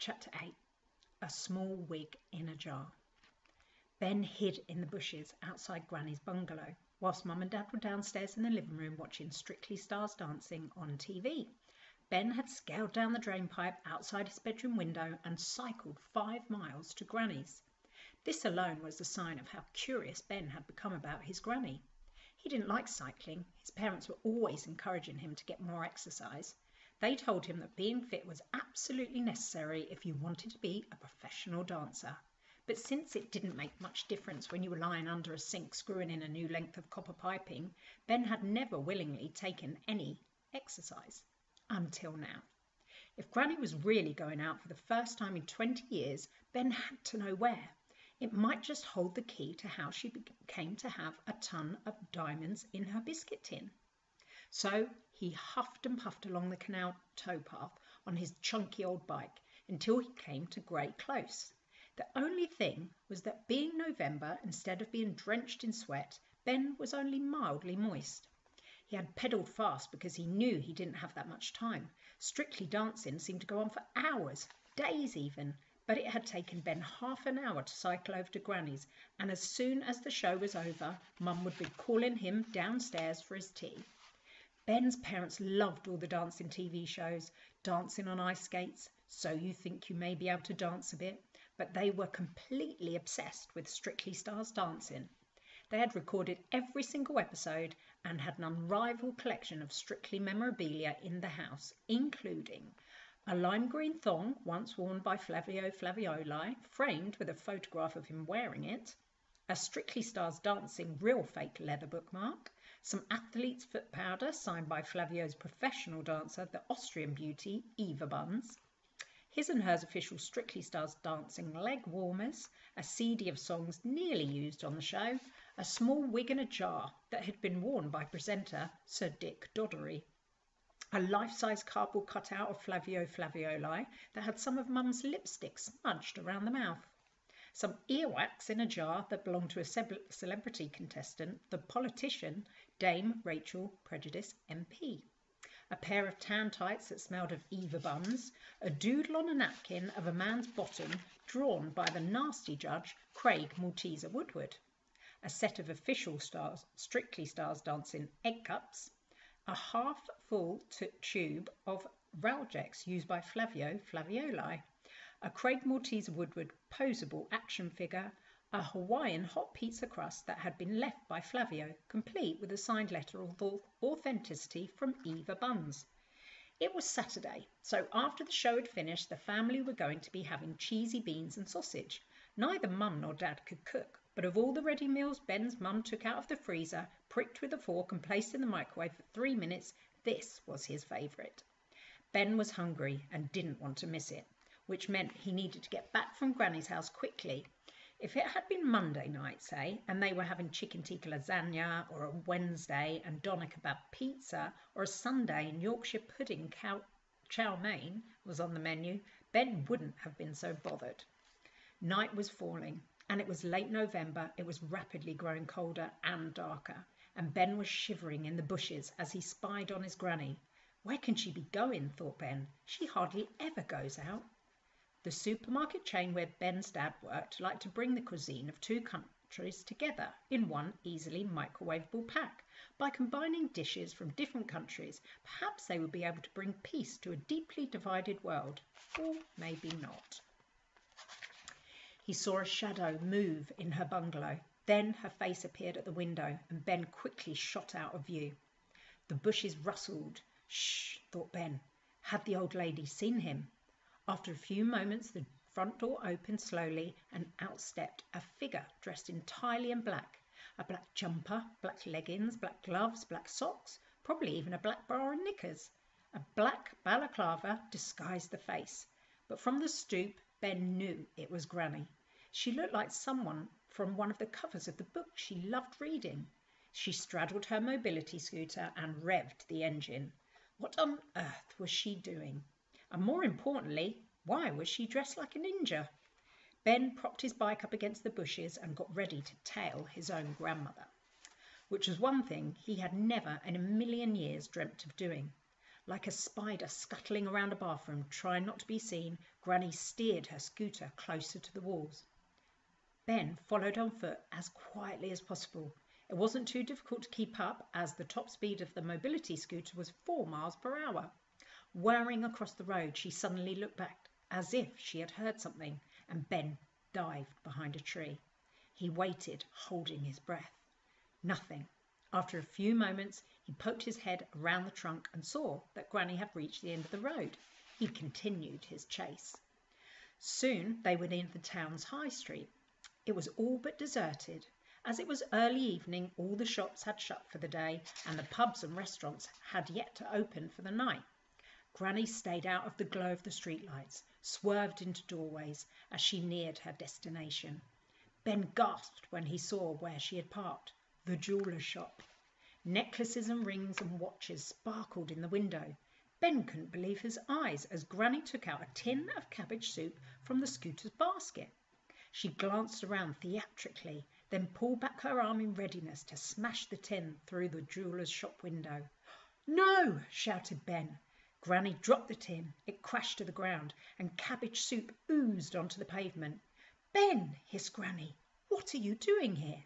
Chapter 8. A Small Wig in a Jar. Ben hid in the bushes outside Granny's bungalow, whilst Mum and Dad were downstairs in the living room watching Strictly Stars Dancing on TV. Ben had scaled down the drainpipe outside his bedroom window and cycled 5 miles to Granny's. This alone was a sign of how curious Ben had become about his granny. He didn't like cycling. His parents were always encouraging him to get more exercise. They told him that being fit was absolutely necessary if you wanted to be a professional dancer. But since it didn't make much difference when you were lying under a sink screwing in a new length of copper piping, Ben had never willingly taken any exercise. Until now. If Granny was really going out for the first time in 20 years, Ben had to know where. It might just hold the key to how she came to have a ton of diamonds in her biscuit tin. So he huffed and puffed along the canal towpath on his chunky old bike until he came to Grey Close. The only thing was that being November, instead of being drenched in sweat, Ben was only mildly moist. He had pedalled fast because he knew he didn't have that much time. Strictly Dancing seemed to go on for hours, days even, but it had taken Ben half an hour to cycle over to Granny's, and as soon as the show was over, Mum would be calling him downstairs for his tea. Ben's parents loved all the dancing TV shows, Dancing on Ice Skates, So You Think You May Be Able to Dance a Bit, but they were completely obsessed with Strictly Stars Dancing. They had recorded every single episode and had an unrivaled collection of Strictly memorabilia in the house, including a lime green thong once worn by Flavio Flavioli, framed with a photograph of him wearing it, a Strictly Stars Dancing real fake leather bookmark, some athlete's foot powder signed by Flavio's professional dancer, the Austrian beauty Eva Buns, his and hers official Strictly Stars Dancing leg warmers, a CD of songs nearly used on the show, a small wig in a jar that had been worn by presenter Sir Dick Doddery, a life-size cardboard cutout of Flavio Flavioli that had some of Mum's lipstick smudged around the mouth, some earwax in a jar that belonged to a celebrity contestant, the politician Dame Rachel Prejudice MP, a pair of tan tights that smelled of Eva Buns, a doodle on a napkin of a man's bottom drawn by the nasty judge Craig Malteser Woodward, a set of official Strictly Stars Dancing egg cups, a half-full tube of Ralgex used by Flavio Flavioli, a Craig Malteser Woodward posable action figure, a Hawaiian hot pizza crust that had been left by Flavio, complete with a signed letter of authenticity from Eva Buns. It was Saturday, so after the show had finished, the family were going to be having cheesy beans and sausage. Neither Mum nor Dad could cook, but of all the ready meals Ben's mum took out of the freezer, pricked with a fork and placed in the microwave for 3 minutes, this was his favourite. Ben was hungry and didn't want to miss it, which meant he needed to get back from Granny's house quickly. If it had been Monday night, say, and they were having chicken tikka lasagna, or a Wednesday and doner kebab pizza, or a Sunday and Yorkshire pudding chow mein was on the menu, Ben wouldn't have been so bothered. Night was falling, and it was late November. It was rapidly growing colder and darker, and Ben was shivering in the bushes as he spied on his granny. Where can she be going, thought Ben. She hardly ever goes out. The supermarket chain where Ben's dad worked liked to bring the cuisine of 2 countries together in one easily microwavable pack. By combining dishes from different countries, perhaps they would be able to bring peace to a deeply divided world. Or maybe not. He saw a shadow move in her bungalow. Then her face appeared at the window, and Ben quickly shot out of view. The bushes rustled. Shh, thought Ben. Had the old lady seen him? After a few moments, the front door opened slowly, and out stepped a figure dressed entirely in black. A black jumper, black leggings, black gloves, black socks, probably even a black bra and knickers. A black balaclava disguised the face, but from the stoop, Ben knew it was Granny. She looked like someone from one of the covers of the book she loved reading. She straddled her mobility scooter and revved the engine. What on earth was she doing? And more importantly, why was she dressed like a ninja? Ben propped his bike up against the bushes and got ready to tail his own grandmother, which was one thing he had never in a million years dreamt of doing. Like a spider scuttling around a bathroom, trying not to be seen, Granny steered her scooter closer to the walls. Ben followed on foot as quietly as possible. It wasn't too difficult to keep up, as the top speed of the mobility scooter was 4 miles per hour. Whirring across the road, she suddenly looked back as if she had heard something, and Ben dived behind a tree. He waited, holding his breath. Nothing. After a few moments, he poked his head around the trunk and saw that Granny had reached the end of the road. He continued his chase. Soon they were near the town's high street. It was all but deserted. As it was early evening, all the shops had shut for the day, and the pubs and restaurants had yet to open for the night. Granny stayed out of the glow of the streetlights, swerved into doorways as she neared her destination. Ben gasped when he saw where she had parked, the jeweller's shop. Necklaces and rings and watches sparkled in the window. Ben couldn't believe his eyes as Granny took out a tin of cabbage soup from the scooter's basket. She glanced around theatrically, then pulled back her arm in readiness to smash the tin through the jeweller's shop window. "No!" shouted Ben. Granny dropped the tin. It crashed to the ground, and cabbage soup oozed onto the pavement. "Ben!" hissed Granny. "What are you doing here?"